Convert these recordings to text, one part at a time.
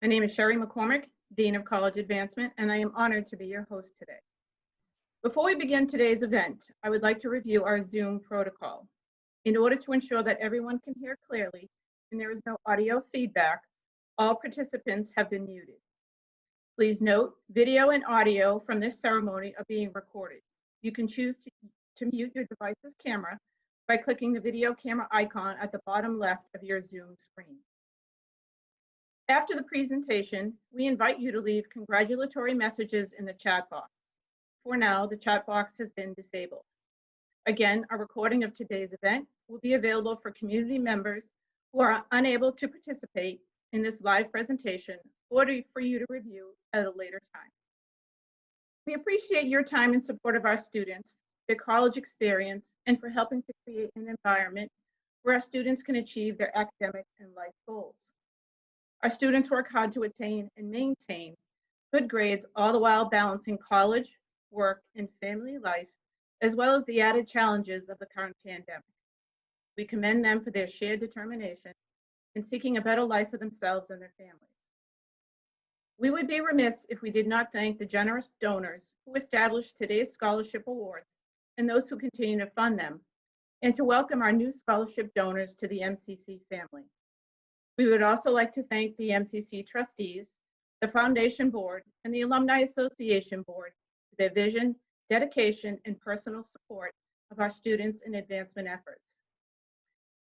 My name is Sherry McCormick, Dean of College Advancement, and I am honored to be your host today. Before we begin today's event, I would like to review our Zoom protocol. In order to ensure that everyone can hear clearly and there is no audio feedback, all participants have been muted. Please note, video and audio from this ceremony are being recorded. You can choose to mute your device's camera by clicking the video camera icon at the bottom left of your Zoom screen. After the presentation, we invite you to leave congratulatory messages in the chat box. For now, the chat box has been disabled. Again, a recording of today's event will be available for community members who are unable to participate in this live presentation or for you to review at a later time. We appreciate your time and support of our students, their college experience, and for helping to create an environment where our students can achieve their academic and life goals. Our students work hard to attain and maintain good grades, all the while balancing college, work, and family life, as well as the added challenges of the current pandemic. We commend them for their shared determination in seeking a better life for themselves and their families. We would be remiss if we did not thank the generous donors who established today's scholarship awards and those who continue to fund them, and to welcome our new scholarship donors to the MCC family. We would also like to thank the MCC trustees, the Foundation Board, and the Alumni Association Board for their vision, dedication, and personal support of our students and advancement efforts.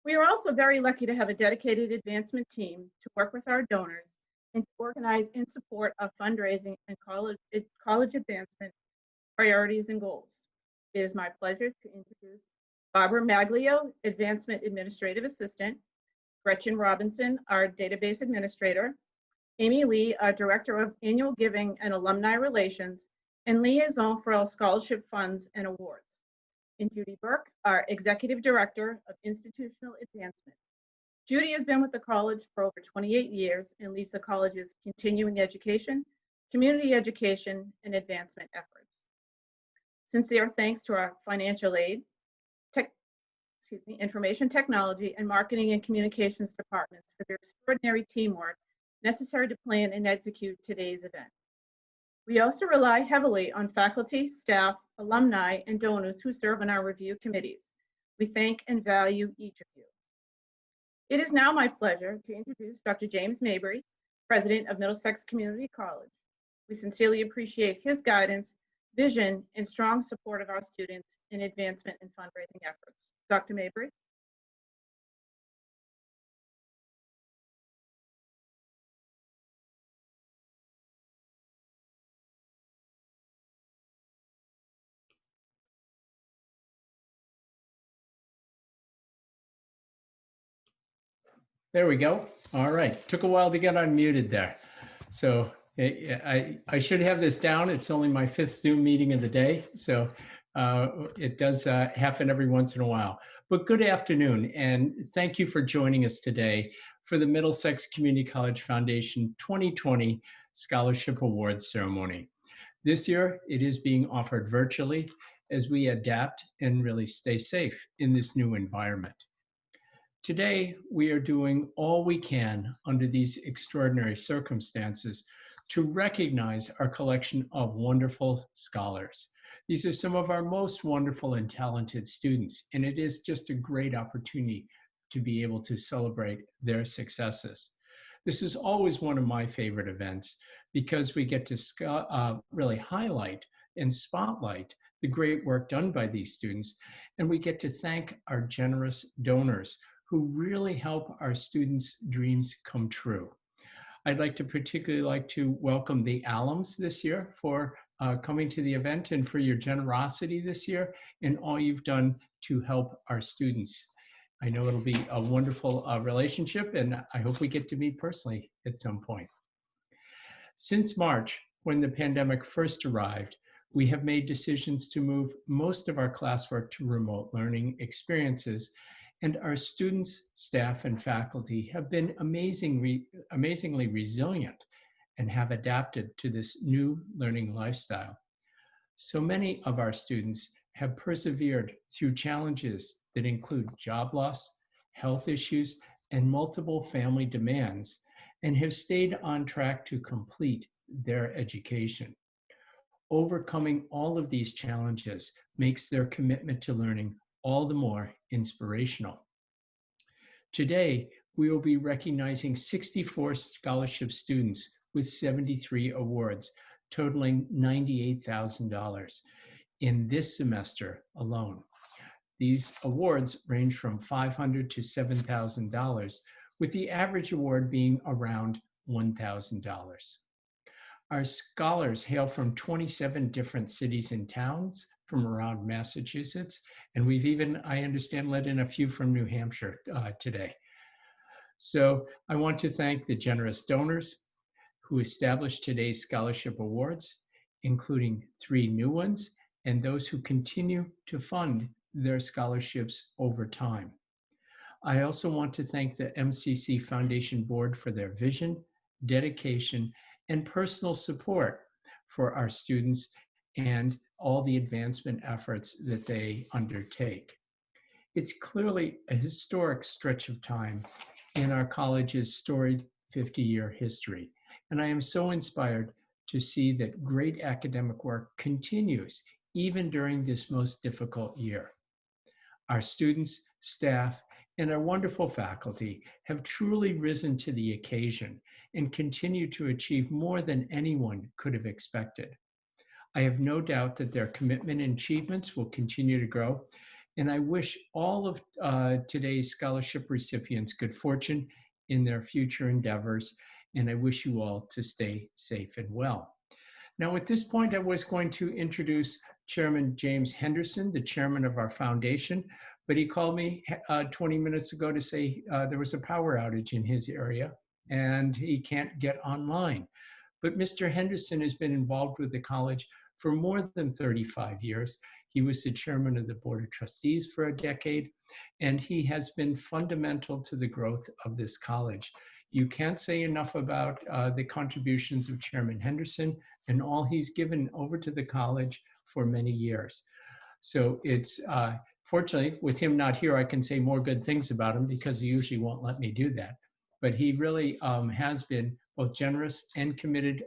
We are also very lucky to have a dedicated advancement team to work with our donors and to organize in support of fundraising and college advancement priorities and goals. It is my pleasure to introduce Barbara Maglio, Advancement Administrative Assistant, Gretchen Robinson, our Database Administrator, Amy Lee, our Director of Annual Giving and Alumni Relations, and Liaison for all Scholarship Funds and Awards, and Judy Burke, our Executive Director of Institutional Advancement. Judy has been with the college for over 28 years and leads the college's continuing education, community education, and advancement efforts. Sincere thanks to our financial aid, information technology, and marketing and communications departments for their extraordinary teamwork necessary to plan and execute today's event. We also rely heavily on faculty, staff, alumni, and donors who serve on our review committees. We thank and value each of you. It is now my pleasure to introduce Dr. James Mabry, President of Middlesex Community College. We sincerely appreciate his guidance, vision, and strong support of our students in advancement and fundraising efforts. Dr. Mabry. There we go. All right. Took a while to get unmuted there. So I should have this down. It's only my 5th Zoom meeting of the day. So it does happen every once in a while. But good afternoon, and thank you for joining us today for the Middlesex Community College Foundation 2020 Scholarship Awards Ceremony. This year, it is being offered virtually as we adapt and really stay safe in this new environment. Today, we are doing all we can under these extraordinary circumstances to recognize our collection of wonderful scholars. These are some of our most wonderful and talented students, and it is just a great opportunity to be able to celebrate their successes. This is always one of my favorite events because we get to really highlight and spotlight the great work done by these students, and we get to thank our generous donors who really help our students' dreams come true. I'd particularly like to welcome the alums this year for coming to the event and for your generosity this year and all you've done to help our students. I know it'll be a wonderful relationship, and I hope we get to meet personally at some point. Since March, when the pandemic first arrived, we have made decisions to move most of our classwork to remote learning experiences, and our students, staff, and faculty have been amazingly resilient and have adapted to this new learning lifestyle. So many of our students have persevered through challenges that include job loss, health issues, and multiple family demands, and have stayed on track to complete their education. Overcoming all of these challenges makes their commitment to learning all the more inspirational. Today, we will be recognizing 64 scholarship students with 73 awards, totaling $98,000 in this semester alone. These awards range from $500 to $7,000, with the average award being around $1,000. Our scholars hail from 27 different cities and towns from around Massachusetts, and we've even, I understand, let in a few from New Hampshire today. So I want to thank the generous donors who established today's scholarship awards, including 3 new ones, and those who continue to fund their scholarships over time. I also want to thank the MCC Foundation Board for their vision, dedication, and personal support for our students and all the advancement efforts that they undertake. It's clearly a historic stretch of time in our college's storied 50-year history, and I am so inspired to see that great academic work continues even during this most difficult year. Our students, staff, and our wonderful faculty have truly risen to the occasion and continue to achieve more than anyone could have expected. I have no doubt that their commitment and achievements will continue to grow, and I wish all of today's scholarship recipients good fortune in their future endeavors, and I wish you all to stay safe and well. Now, at this point, I was going to introduce Chairman James Henderson, the chairman of our foundation, but he called me 20 minutes ago to say there was a power outage in his area and he can't get online. But Mr. Henderson has been involved with the college for more than 35 years. He was the chairman of the Board of Trustees for a decade, and he has been fundamental to the growth of this college. You can't say enough about the contributions of Chairman Henderson and all he's given over to the college for many years. So it's, fortunately, with him not here, I can say more good things about him because he usually won't let me do that. But he really has been both generous and committed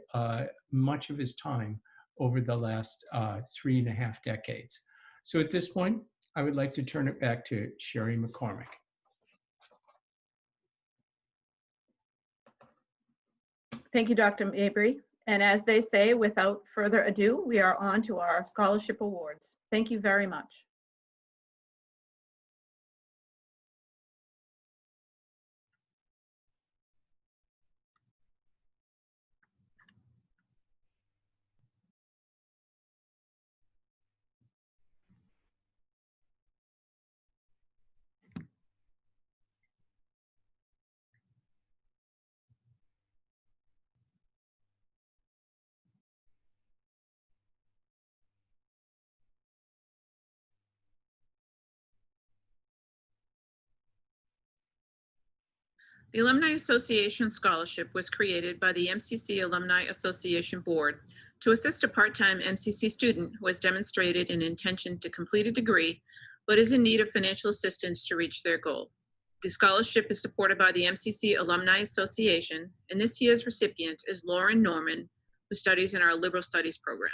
much of his time over the last 3.5 decades. So at this point, I would like to turn it back to Sherry McCormick. Thank you, Dr. Mabry. And as they say, without further ado, we are on to our scholarship awards. Thank you very much. The Alumni Association Scholarship was created by the MCC Alumni Association Board to assist a part-time MCC student who has demonstrated an intention to complete a degree, but is in need of financial assistance to reach their goal. The scholarship is supported by the MCC Alumni Association, and this year's recipient is Lauren Norman, who studies in our Liberal Studies program.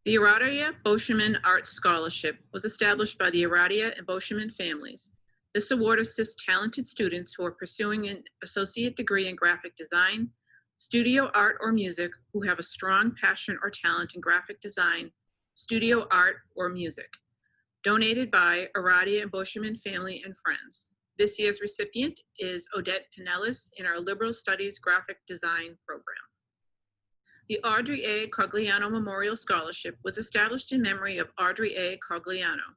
The Aradia Boscheman Arts Scholarship was established by the Aradia and Boscheman families. This award assists talented students who are pursuing an associate degree in graphic design, studio art, or music who have a strong passion or talent in graphic design, studio art, or music. Donated by Aradia and Boscheman family and friends. This year's recipient is Odette Pinellas in our Liberal Studies Graphic Design program. The Audrey A. Cogliano Memorial Scholarship was established in memory of Audrey A. Cogliano.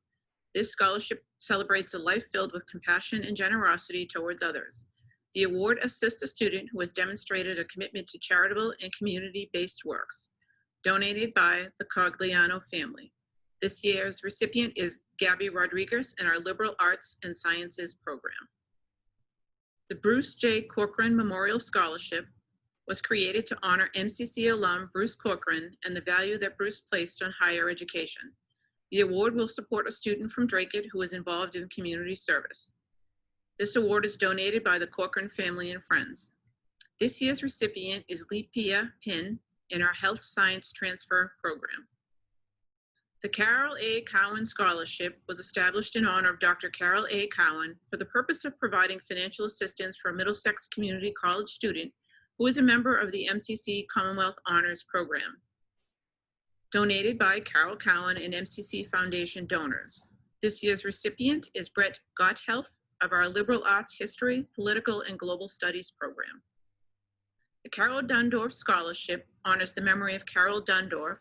This scholarship celebrates a life filled with compassion and generosity towards others. The award assists a student who has demonstrated a commitment to charitable and community-based works. Donated by the Cogliano family. This year's recipient is Gabby Rodriguez in our Liberal Arts and Sciences program. The Bruce J. Corcoran Memorial Scholarship was created to honor MCC alum Bruce Corcoran and the value that Bruce placed on higher education. The award will support a student from Dracut who is involved in community service. This award is donated by the Corcoran family and friends. This year's recipient is Lipia Pin in our Health Science Transfer Program. The Carole A. Cowan Scholarship was established in honor of Dr. Carole A. Cowan for the purpose of providing financial assistance for a Middlesex Community College student who is a member of the MCC Commonwealth Honors Program. Donated by Carole Cowan and MCC Foundation donors. This year's recipient is Brett Gotthelf of our Liberal Arts History, Political, and Global Studies program. The Carole Dundorf Scholarship honors the memory of Carole Dundorf,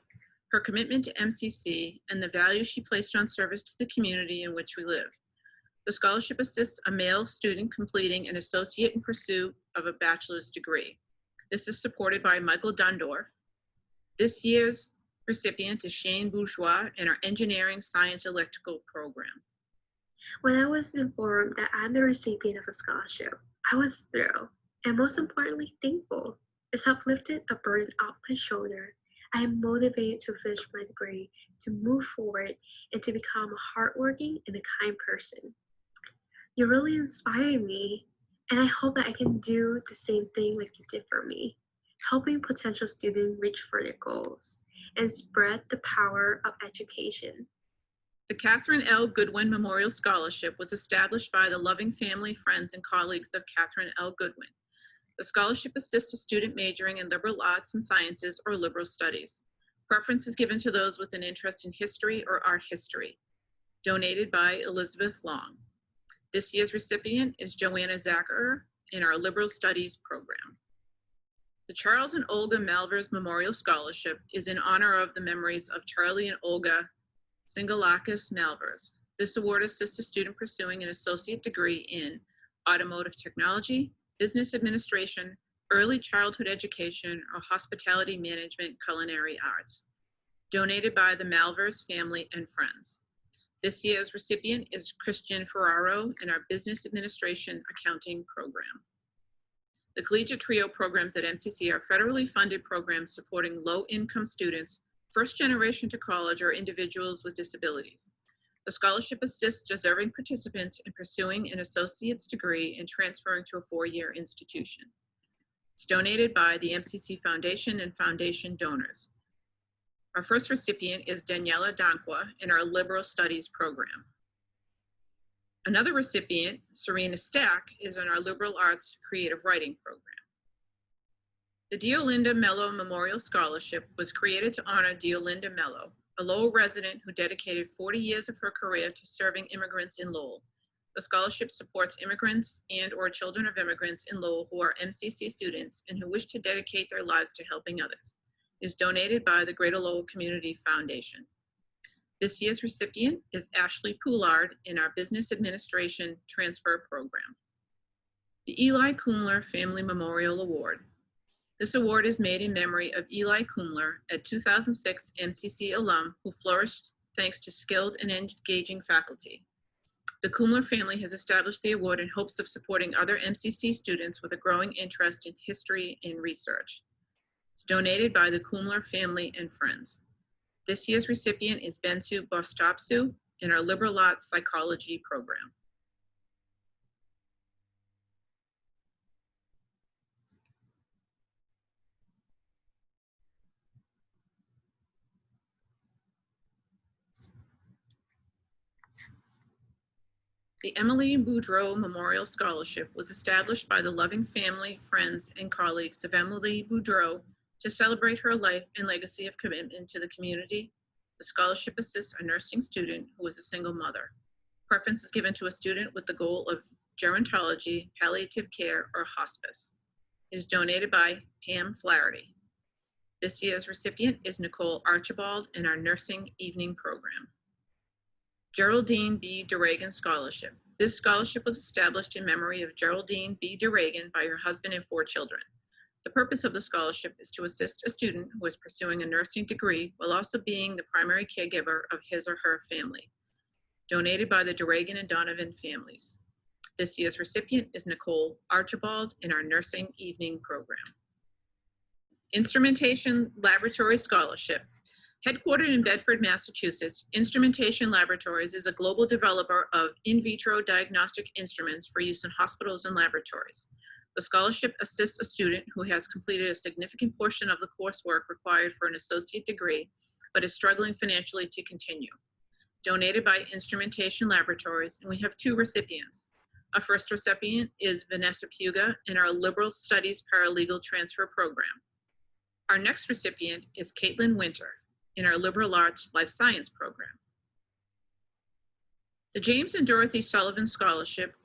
her commitment to MCC, and the value she placed on service to the community in which we live. The scholarship assists a male student completing an associate in pursuit of a bachelor's degree. This is supported by Michael Dundorf. This year's recipient is Shane Bourgeois in our Engineering Science Electrical program. When I was informed that I'm the recipient of a scholarship, I was thrilled and most importantly thankful. It's helped lifted a burden off my shoulder. I am motivated to finish my degree, to move forward, and to become a hardworking and a kind person. You really inspire me, and I hope that I can do the same thing like you did for me, helping potential students reach for their goals and spread the power of education. The Catherine L. Goodwin Memorial Scholarship was established by the loving family, friends, and colleagues of Catherine L. Goodwin. The scholarship assists a student majoring in liberal arts and sciences or liberal studies. Preference is given to those with an interest in history or art history. Donated by Elizabeth Long. This year's recipient is Joanna Zacher in our Liberal Studies program. The Charles and Olga Malvers Memorial Scholarship is in honor of the memories of Charlie and Olga Singalakis Malvers. This award assists a student pursuing an associate degree in automotive technology, business administration, early childhood education, or hospitality management culinary arts. Donated by the Malvers family and friends. This year's recipient is Christian Ferraro in our business administration accounting program. The Collegiate Trio programs at MCC are federally funded programs supporting low-income students, first generation to college, or individuals with disabilities. The scholarship assists deserving participants in pursuing an associate's degree and transferring to a four-year institution. It's donated by the MCC Foundation and foundation donors. Our first recipient is Daniela Danqua in our Liberal Studies program. Another recipient, Serena Stack, is in our Liberal Arts Creative Writing program. The Deolinda Mello Memorial Scholarship was created to honor Deolinda Mello, a Lowell resident who dedicated 40 years of her career to serving immigrants in Lowell. The scholarship supports immigrants and/or children of immigrants in Lowell who are MCC students and who wish to dedicate their lives to helping others. It is donated by the Greater Lowell Community Foundation. This year's recipient is Ashley Poulard in our Business Administration Transfer Program. The Eli Kumler Family Memorial Award. This award is made in memory of Eli Kumler, a 2006 MCC alum who flourished thanks to skilled and engaging faculty. The Kumler family has established the award in hopes of supporting other MCC students with a growing interest in history and research. It's donated by the Kumler family and friends. This year's recipient is Bensu Bostapsu in our Liberal Arts Psychology program. The Emily Boudreau Memorial Scholarship was established by the loving family, friends, and colleagues of Emily Boudreau to celebrate her life and legacy of commitment to the community. The scholarship assists a nursing student who is a single mother. Preference is given to a student with the goal of gerontology, palliative care, or hospice. It is donated by Pam Flaherty. This year's recipient is Nicole Archibald in our Nursing Evening Program. Geraldine B. Deragon Scholarship. This scholarship was established in memory of Geraldine B. Deragon by her husband and 4 children. The purpose of the scholarship is to assist a student who is pursuing a nursing degree while also being the primary caregiver of his or her family. Donated by the Deragon and Donovan families. This year's recipient is Nicole Archibald in our Nursing Evening Program. Instrumentation Laboratory Scholarship. Headquartered in Bedford, Massachusetts, Instrumentation Laboratories is a global developer of in vitro diagnostic instruments for use in hospitals and laboratories. The scholarship assists a student who has completed a significant portion of the coursework required for an associate degree, but is struggling financially to continue. Donated by Instrumentation Laboratories, and we have 2 recipients. Our first recipient is Vanessa Puga in our Liberal Studies Paralegal Transfer Program. Our next recipient is Keri-Lyn Winter in our Liberal Arts Life Science Program. The James and Dorothy Sullivan Scholarship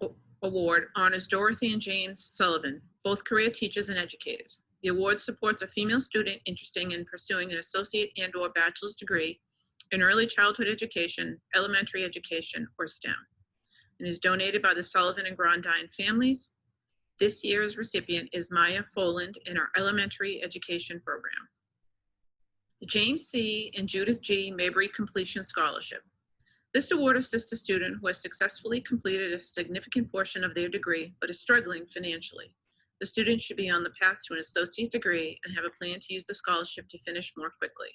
Award honors Dorothy and James Sullivan, both career teachers and educators. The award supports a female student interested in pursuing an associate and/or bachelor's degree in early childhood education, elementary education, or STEM, and is donated by the Sullivan and Geraldine families. This year's recipient is Maya Foland in our elementary education program. The James C. and Judith G. Mabry Completion Scholarship. This award assists a student who has successfully completed a significant portion of their degree but is struggling financially. The student should be on the path to an associate degree and have a plan to use the scholarship to finish more quickly.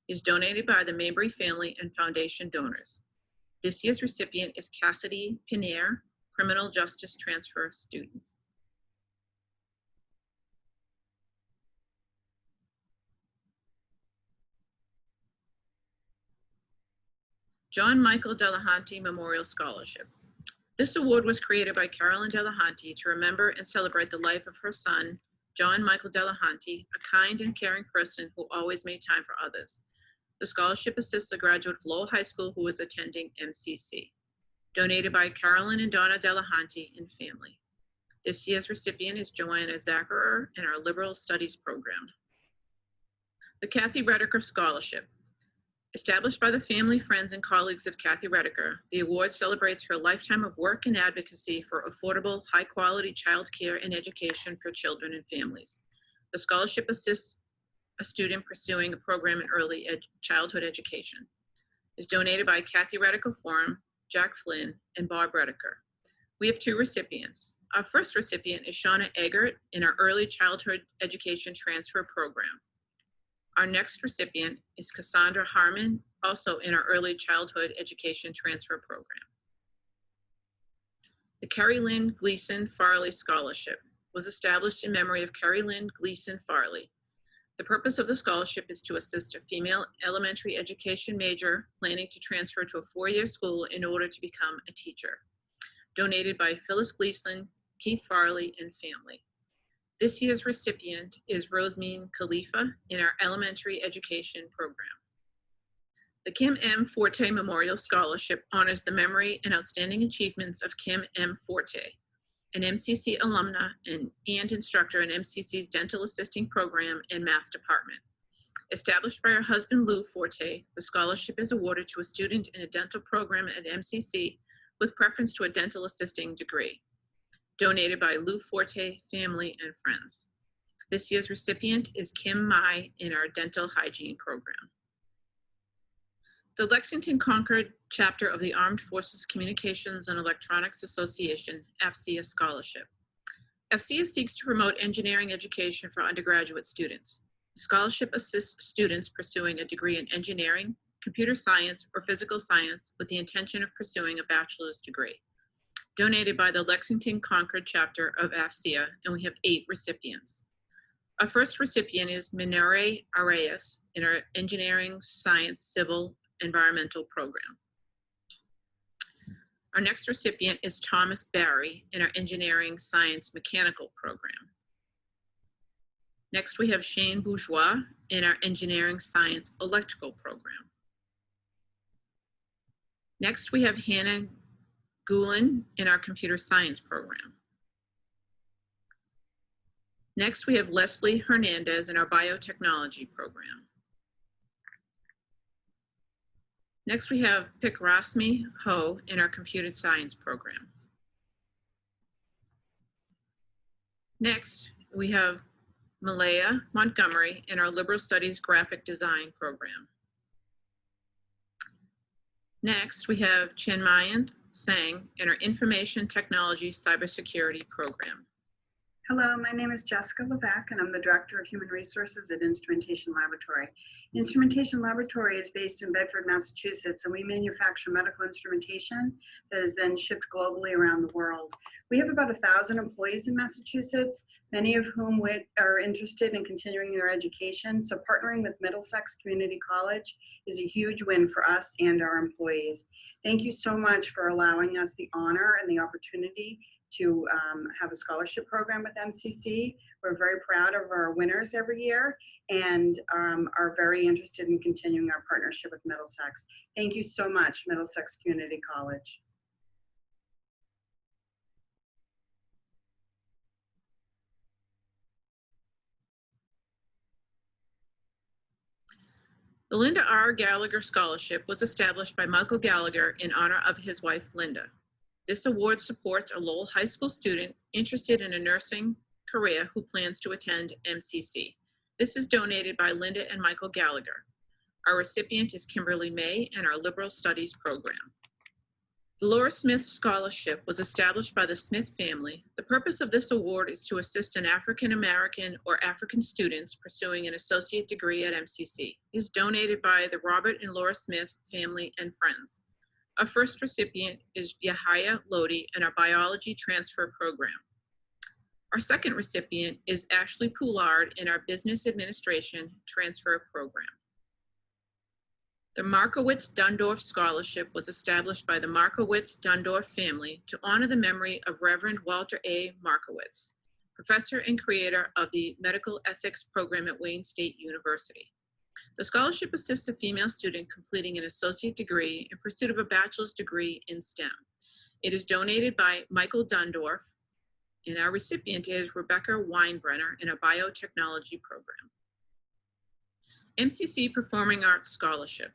It is donated by the Mabry family and foundation donors. This year's recipient is Cassidy Pinere, criminal justice transfer student. John Michael Delehanty Memorial Scholarship. This award was created by Carole and Delehanty to remember and celebrate the life of her son, John Michael Delehanty, a kind and caring person who always made time for others. The scholarship assists a graduate of Lowell High School who is attending MCC. Donated by Keri-Lyn and Donna Delehanty and family. This year's recipient is Joanna Zacherer in our Liberal Studies program. The Kathy Redeker Scholarship. Established by the family, friends, and colleagues of Kathy Redeker, the award celebrates her lifetime of work and advocacy for affordable, high-quality child care and education for children and families. The scholarship assists a student pursuing a program in early childhood education. It is donated by Kathy Redeker Forum, Jack Flynn, and Bob Redeker. We have 2 recipients. Our first recipient is Shauna Eggert in our Early Childhood Education Transfer Program. Our next recipient is Cassandra Harmon, also in our Early Childhood Education Transfer Program. The Keri-Lyn Gleason Farley Scholarship was established in memory of Keri-Lyn Gleason Farley. The purpose of the scholarship is to assist a female elementary education major planning to transfer to a 4-year school in order to become a teacher. Donated by Phyllis Gleason, Keith Farley, and family. This year's recipient is Rosemeen Khalifa in our elementary education program. The Kim M. Forte Memorial Scholarship honors the memory and outstanding achievements of Kim M. Forte, an MCC alumna and instructor in MCC's dental assisting program and math department. Established by her husband Lou Forte, the scholarship is awarded to a student in a dental program at MCC with preference to a dental assisting degree. Donated by Lou Forte family and friends. This year's recipient is Kim Mai in our dental hygiene program. The Lexington-Concord chapter of the Armed Forces Communications and Electronics Association, AFCEA Scholarship. AFCEA seeks to promote engineering education for undergraduate students. The scholarship assists students pursuing a degree in engineering, computer science, or physical science with the intention of pursuing a bachelor's degree. Donated by the Lexington-Concord chapter of AFCEA, and we have 8 recipients. Our first recipient is Minore Arias in our Engineering, Science, Civil, Environmental program. Our next recipient is Thomas Barry in our Engineering, Science, Mechanical program. Next, we have Shane Bourgeois in our Engineering, Science, Electrical program. Next, we have Hannah Goodwin in our Computer Science program. Next, we have Leslie Hernandez in our Biotechnology program. Next, we have Pikrasmi Ho in our Computer Science program. Next, we have Malaya Montgomery in our Liberal Studies Graphic Design program. Next, we have Chinmayanth Sang in our Information Technology Cybersecurity program. Hello, my name is Jessica Levesque, and I'm the Director of Human Resources at Instrumentation Laboratory. Instrumentation Laboratory is based in Bedford, Massachusetts, and we manufacture medical instrumentation that is then shipped globally around the world. We have about 1,000 employees in Massachusetts, many of whom are interested in continuing their education. So partnering with Middlesex Community College is a huge win for us and our employees. Thank you so much for allowing us the honor and the opportunity to have a scholarship program with MCC. We're very proud of our winners every year and are very interested in continuing our partnership with Middlesex. Thank you so much, Middlesex Community College. The Linda R. Gallagher Scholarship was established by Michael Gallagher in honor of his wife, Linda. This award supports a Lowell High School student interested in a nursing career who plans to attend MCC. This is donated by Linda and Michael Gallagher. Our recipient is Kimberly May in our Liberal Studies program. The Laura Smith Scholarship was established by the Smith family. The purpose of this award is to assist an African American or African students pursuing an associate degree at MCC. It is donated by the Robert and Laura Smith family and friends. Our first recipient is Yahaya Lodi in our biology transfer program. Our second recipient is Ashley Poulard in our business administration transfer program. The Markowitz-Dundorf Scholarship was established by the Markowitz-Dundorf family to honor the memory of Reverend Walter A. Markowitz, professor and creator of the medical ethics program at Wayne State University. The scholarship assists a female student completing an associate degree in pursuit of a bachelor's degree in STEM. It is donated by Michael Dundorf, and our recipient is Rebecca Weinbrenner in a biotechnology program. MCC Performing Arts Scholarship.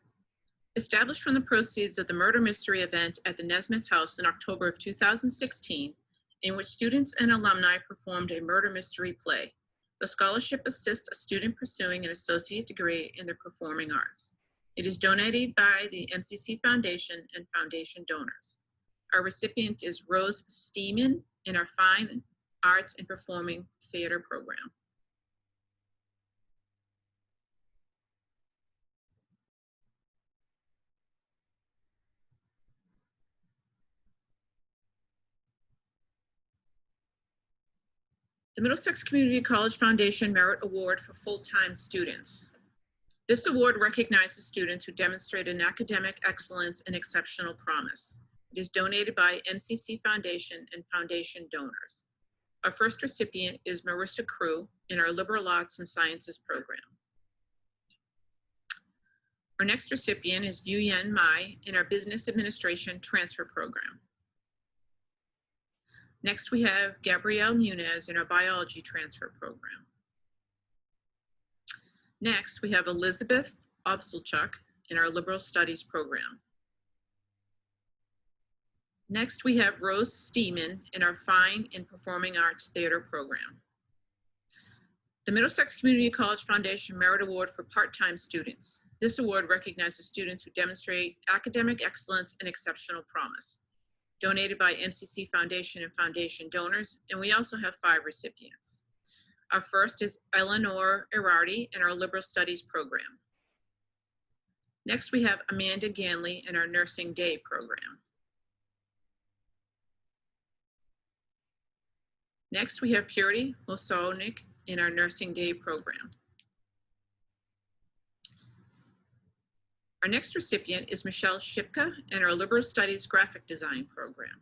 Established from the proceeds of the murder mystery event at the Nesmith House in October of 2016, in which students and alumni performed a murder mystery play. The scholarship assists a student pursuing an associate degree in the performing arts. It is donated by the MCC Foundation and foundation donors. Our recipient is Rose Steeman in our Fine Arts and Performing Theater program. The Middlesex Community College Foundation Merit Award for full-time students. This award recognizes students who demonstrate an academic excellence and exceptional promise. It is donated by MCC Foundation and foundation donors. Our first recipient is Marissa Crew in our Liberal Arts and Sciences program. Our next recipient is Yuyen Mai in our Business Administration Transfer program. Next, we have Gabrielle Munez in our Biology Transfer program. Next, we have Elizabeth Obselchuk in our Liberal Studies program. Next, we have Rose Steeman in our Fine and Performing Arts Theater program. The Middlesex Community College Foundation Merit Award for part-time students. This award recognizes students who demonstrate academic excellence and exceptional promise. Donated by MCC Foundation and foundation donors, and we also have 5 recipients. Our first is Eleanor Erardi in our Liberal Studies program. Next, we have Amanda Ganley in our Nursing Day program. Next, we have Purity Mosonik in our Nursing Day program. Our next recipient is Michelle Shipka in our Liberal Studies Graphic Design program.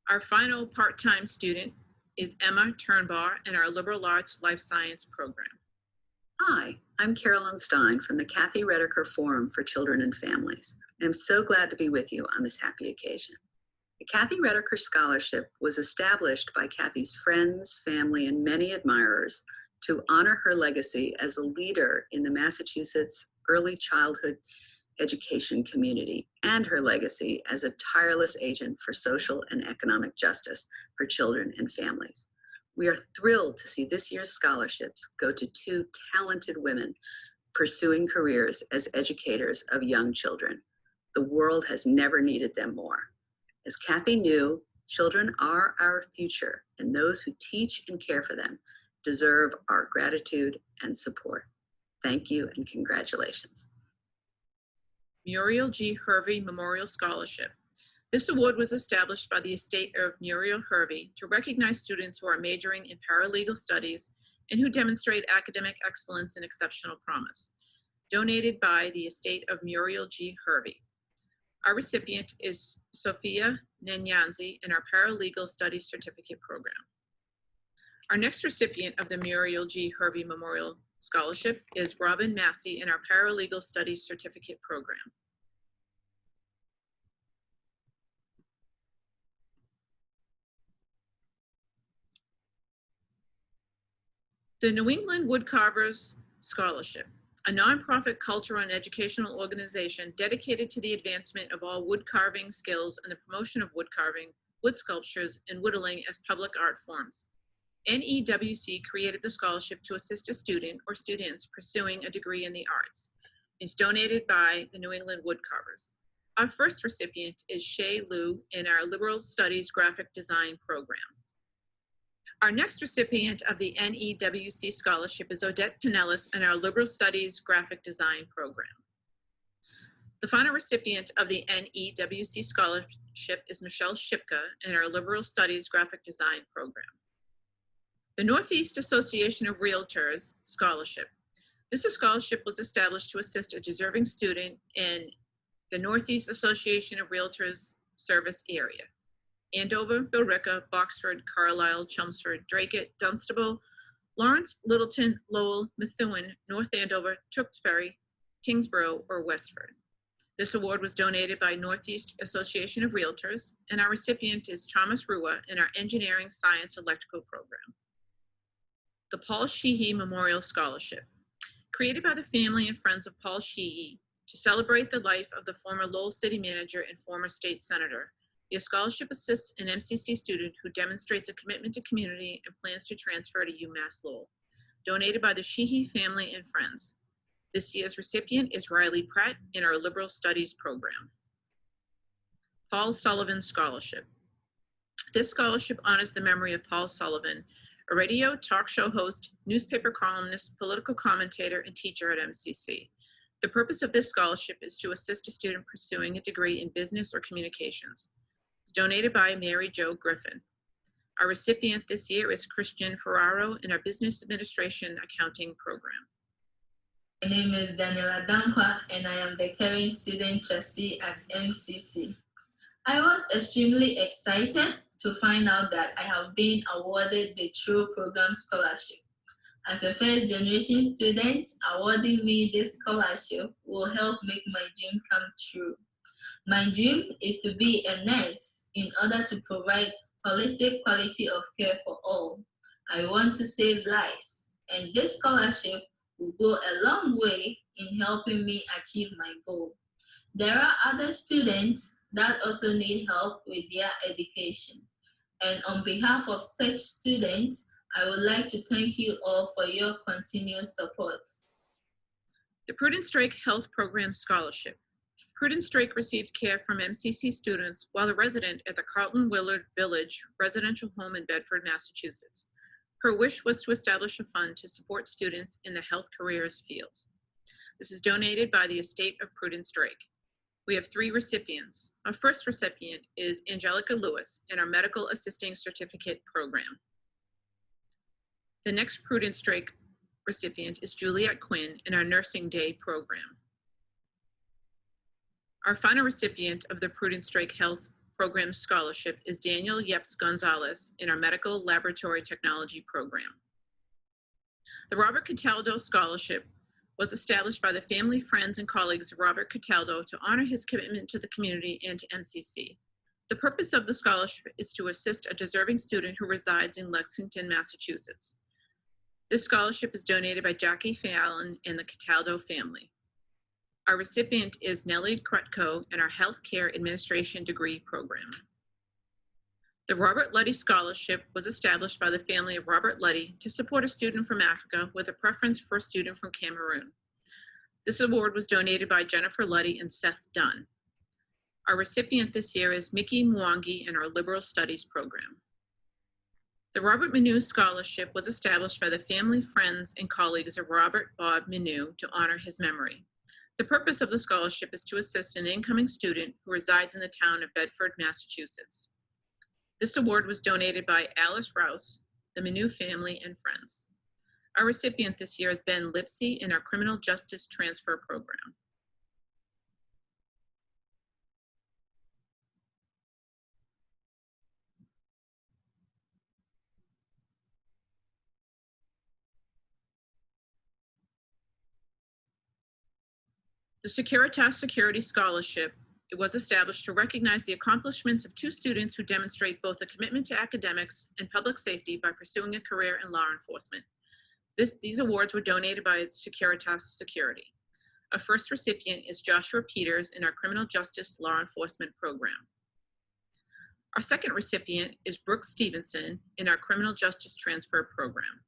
Our final part-time student is Emma Turnbaugh in our Liberal Arts Life Science program. Hi, I'm Keri-Lyn Stein from the Kathy Redeker Forum for Children and Families. I'm so glad to be with you on this happy occasion. The Kathy Redeker Scholarship was established by Kathy's friends, family, and many admirers to honor her legacy as a leader in the Massachusetts early childhood education community and her legacy as a tireless agent for social and economic justice for children and families. We are thrilled to see this year's scholarships go to 2 talented women pursuing careers as educators of young children. The world has never needed them more. As Kathy knew, Children are our future, and those who teach and care for them deserve our gratitude and support. Thank you and congratulations. Muriel G. Hervey Memorial Scholarship. This award was established by the estate of Muriel Hervey to recognize students who are majoring in paralegal studies and who demonstrate academic excellence and exceptional promise. Donated by the estate of Muriel G. Hervey. Our recipient is Sophia Nenyanzi in our Paralegal Studies Certificate Program. Our next recipient of the Muriel G. Hervey Memorial Scholarship is Robin Massey in our Paralegal Studies Certificate Program. The New England Woodcarvers Scholarship, a nonprofit cultural and educational organization dedicated to the advancement of all wood carving skills and the promotion of wood carving, wood sculptures, and whittling as public art forms. NEWC created the scholarship to assist a student or students pursuing a degree in the arts. It's donated by the New England Woodcarvers. Our first recipient is Shay Liu in our Liberal Studies Graphic Design Program. Our next recipient of the NEWC Scholarship is Odette Pinellas in our Liberal Studies Graphic Design Program. The final recipient of the NEWC Scholarship is Michelle Shipka in our Liberal Studies Graphic Design Program. The Northeast Association of Realtors Scholarship. This scholarship was established to assist a deserving student in the Northeast Association of Realtors service area. Andover, Billerica, Boxford, Carlisle, Chelmsford, Dracut, Dunstable, Lawrence, Littleton, Lowell, Methuen, North Andover, Tewksbury, Tingsboro, or Westford. This award was donated by Northeast Association of Realtors, and our recipient is Thomas Rua in our Engineering Science Electrical Program. The Paul Sheehy Memorial Scholarship. Created by the family and friends of Paul Sheehy to celebrate the life of the former Lowell City Manager and former State Senator, the scholarship assists an MCC student who demonstrates a commitment to community and plans to transfer to UMass Lowell. Donated by the Sheehy family and friends. This year's recipient is Riley Pratt in our Liberal Studies Program. Paul Sullivan Scholarship. This scholarship honors the memory of Paul Sullivan, a radio talk show host, newspaper columnist, political commentator, and teacher at MCC. The purpose of this scholarship is to assist a student pursuing a degree in business or communications. It's donated by Mary Jo Griffin. Our recipient this year is Christian Ferraro in our Business Administration Accounting Program. My name is Daniela Dankwa, and I am the current student trustee at MCC. I was extremely excited to find out that I have been awarded the True Program Scholarship. As a first-generation student, awarding me this scholarship will help make my dream come true. My dream is to be a nurse in order to provide holistic quality of care for all. I want to save lives, and this scholarship will go a long way in helping me achieve my goal. There are other students that also need help with their education. And on behalf of such students, I would like to thank you all for your continued support. The Prudence Drake Health Program Scholarship. Prudence Drake received care from MCC students while a resident at the Carlton Willard Village residential home in Bedford, Massachusetts. Her wish was to establish a fund to support students in the health careers field. This is donated by the estate of Prudence Drake. We have 3 recipients. Our first recipient is Angelica Lewis in our Medical Assisting Certificate Program. The next Prudence Drake recipient is Juliet Quinn in our Nursing Day Program. Our final recipient of the Prudence Drake Health Program Scholarship is Daniel Yeps Gonzalez in our Medical Laboratory Technology Program. The Robert Cataldo Scholarship was established by the family, friends, and colleagues of Robert Cataldo to honor his commitment to the community and to MCC. The purpose of the scholarship is to assist a deserving student who resides in Lexington, Massachusetts. This scholarship is donated by Jackie Fallon and the Cataldo family. Our recipient is Nellie Krutko in our Healthcare Administration Degree Program. The Robert Luddy Scholarship was established by the family of Robert Luddy to support a student from Africa with a preference for a student from Cameroon. This award was donated by Jennifer Luddy and Seth Dunn. Our recipient this year is Mickey Mwangi in our Liberal Studies program. The Robert Manu Scholarship was established by the family, friends, and colleagues of Robert Bob Manu to honor his memory. The purpose of the scholarship is to assist an incoming student who resides in the town of Bedford, Massachusetts. This award was donated by Alice Rouse, the Manu family, and friends. Our recipient this year is Ben Lipsey in our Criminal Justice Transfer program. The Securitas Security Scholarship, it was established to recognize the accomplishments of 2 students who demonstrate both a commitment to academics and public safety by pursuing a career in law enforcement. These awards were donated by Securitas Security. Our first recipient is Joshua Peters in our Criminal Justice Law Enforcement program. Our second recipient is Brooke Stevenson in our Criminal Justice Transfer program.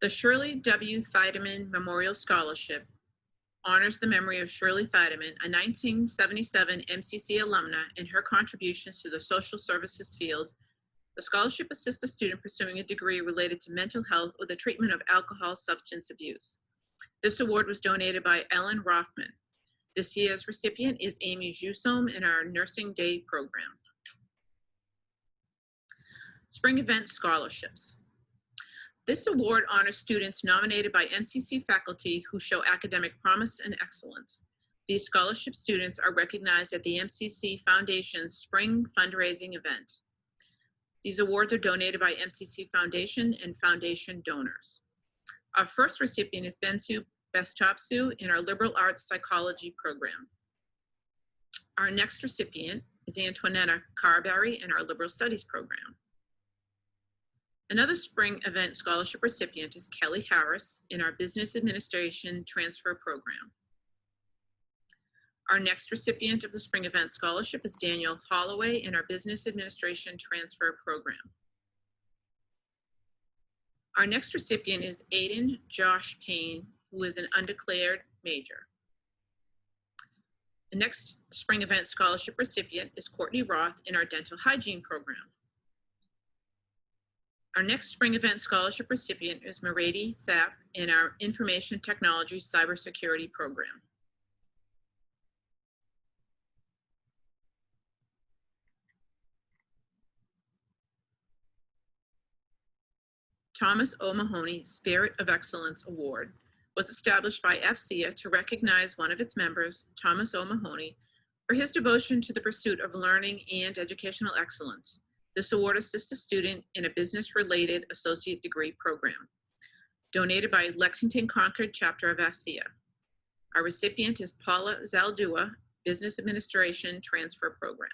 The Shirley W. Thiedemann Memorial Scholarship honors the memory of Shirley Thiedemann, a 1977 MCC alumna, and her contributions to the social services field. The scholarship assists a student pursuing a degree related to mental health or the treatment of alcohol substance abuse. This award was donated by Ellen Rothman. This year's recipient is Amy Jusom in our Nursing Day program. Spring Event Scholarships. This award honors students nominated by MCC faculty who show academic promise and excellence. These scholarship students are recognized at the MCC Foundation's Spring Fundraising event. These awards are donated by MCC Foundation and Foundation donors. Our first recipient is Bensu Bestopsu in our Liberal Arts Psychology program. Our next recipient is Antoinetta Carberry in our Liberal Studies program. Another Spring Event Scholarship recipient is Kelly Harris in our Business Administration Transfer program. Our next recipient of the Spring Event Scholarship is Daniel Holloway in our Business Administration Transfer program. Our next recipient is Aiden Josh Payne, who is an undeclared major. The next Spring Event Scholarship recipient is Courtney Roth in our Dental Hygiene program. Our next Spring Event Scholarship recipient is Merady Thapp in our Information Technology Cybersecurity program. Thomas O. Mahoney Spirit of Excellence Award was established by AFCEA to recognize one of its members, Thomas O. Mahoney, for his devotion to the pursuit of learning and educational excellence. This award assists a student in a business-related associate degree program, donated by Lexington-Concord chapter of AFCEA. Our recipient is Paula Zaldua, Business Administration Transfer Program.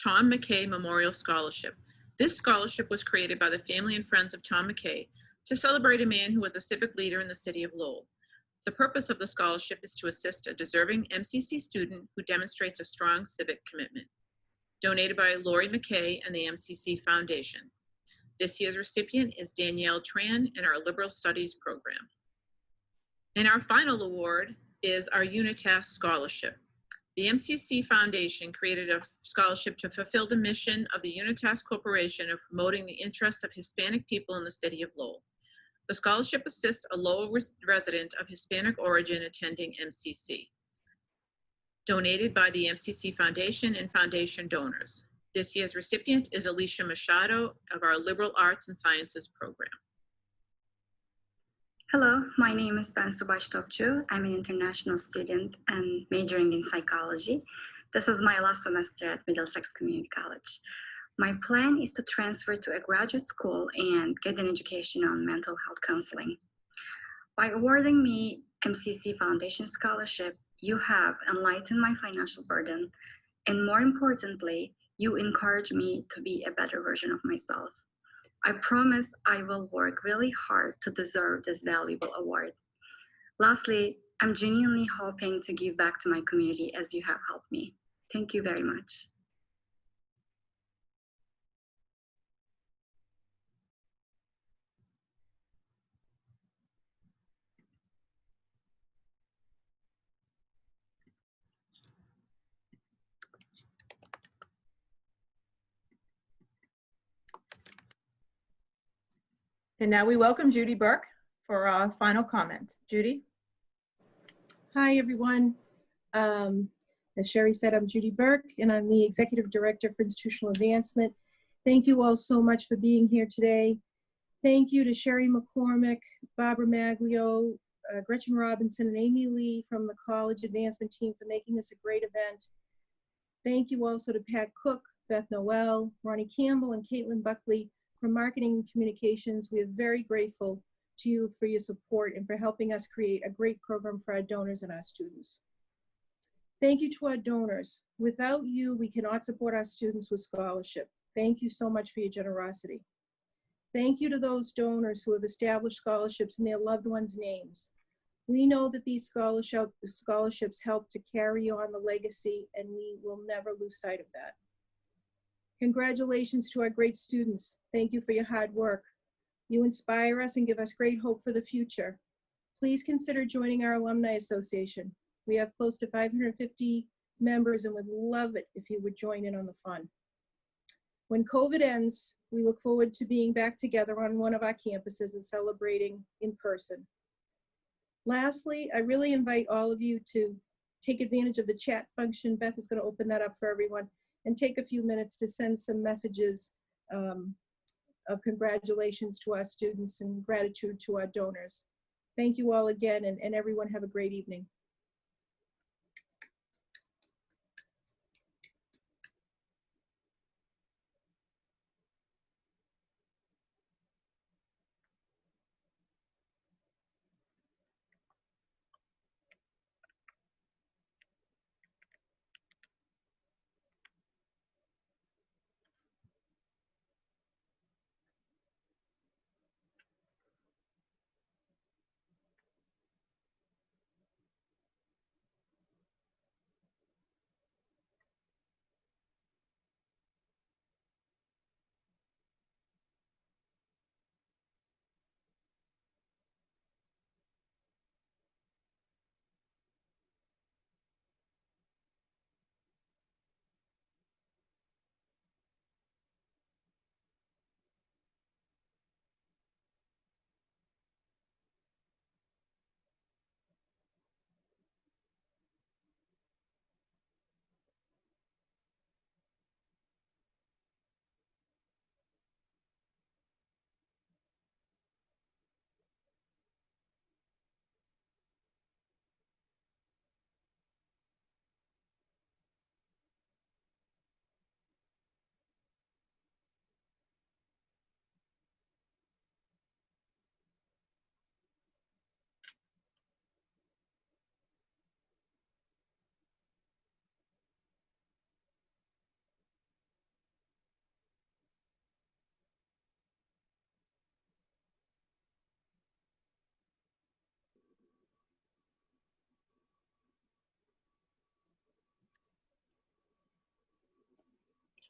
Tom McKay Memorial Scholarship. This scholarship was created by the family and friends of Tom McKay to celebrate a man who was a civic leader in the city of Lowell. The purpose of the scholarship is to assist a deserving MCC student who demonstrates a strong civic commitment. Donated by Lori McKay and the MCC Foundation. This year's recipient is Danielle Tran in our Liberal Studies program. And our final award is our Unitas Scholarship. The MCC Foundation created a scholarship to fulfill the mission of the Unitas Corporation of promoting the interests of Hispanic people in the city of Lowell. The scholarship assists a Lowell resident of Hispanic origin attending MCC. Donated by the MCC Foundation and Foundation donors. This year's recipient is Alicia Machado of our Liberal Arts and Sciences program. Hello, my name is Bensu Baştokçu. I'm an international student and majoring in psychology. This is my last semester at Middlesex Community College. My plan is to transfer to a graduate school and get an education on mental health counseling. By awarding me MCC Foundation Scholarship, you have enlightened my financial burden, and more importantly, you encourage me to be a better version of myself. I promise I will work really hard to deserve this valuable award. Lastly, I'm genuinely hoping to give back to my community as you have helped me. Thank you very much. And now we welcome Judy Burke for our final comments. Judy? Hi, everyone. As Sherry said, I'm Judy Burke, and I'm the Executive Director for Institutional Advancement. Thank you all so much for being here today. Thank you to Sherry McCormick, Barbara Maglio, Gretchen Robinson, and Amy Lee from the College Advancement team for making this a great event. Thank you also to Pat Cook, Beth Noel, Ronnie Campbell, and Caitlin Buckley from Marketing and Communications. We are very grateful to you for your support and for helping us create a great program for our donors and our students. Thank you to our donors. Without you, we cannot support our students with scholarship. Thank you so much for your generosity. Thank you to those donors who have established scholarships in their loved ones' names. We know that these scholarships help to carry on the legacy, and we will never lose sight of that. Congratulations to our great students. Thank you for your hard work. You inspire us and give us great hope for the future. Please consider joining our Alumni Association. We have close to 550 members and would love it if you would join in on the fun. When COVID ends, we look forward to being back together on one of our campuses and celebrating in person. Lastly, I really invite all of you to take advantage of the chat function. Beth is going to open that up for everyone, and take a few minutes to send some messages of congratulations to our students and gratitude to our donors. Thank you all again, and everyone have a great evening.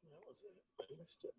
That was it. I missed it.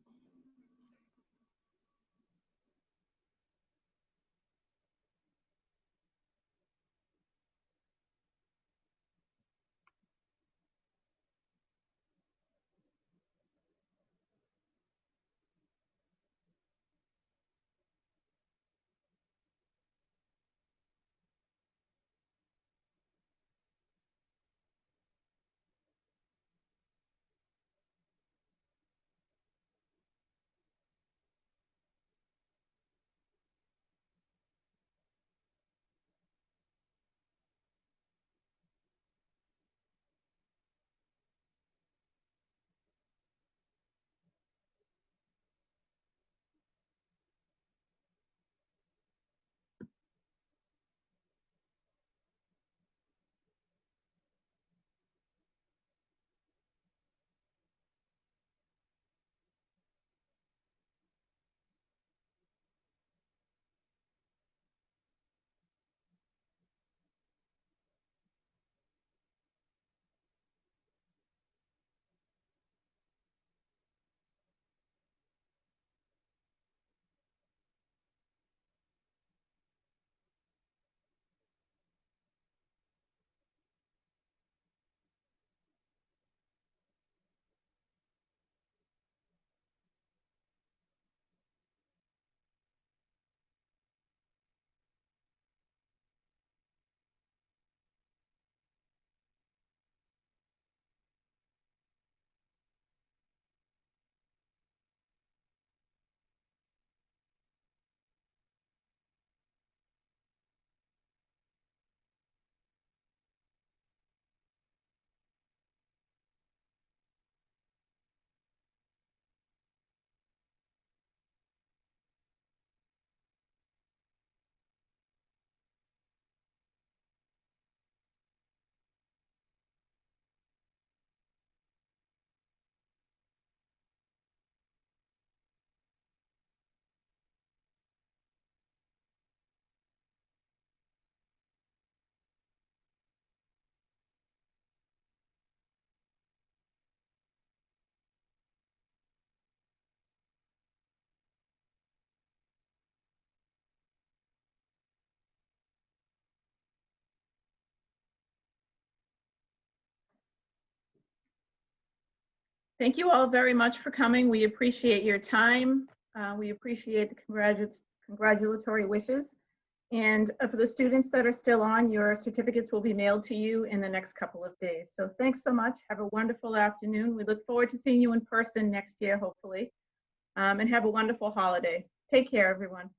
Thank you all very much for coming. We appreciate your time. We appreciate the congratulatory wishes. And for the students that are still on, your certificates will be mailed to you in the next couple of days. So thanks so much. Have a wonderful afternoon. We look forward to seeing you in person next year, hopefully. And have a wonderful holiday. Take care, everyone.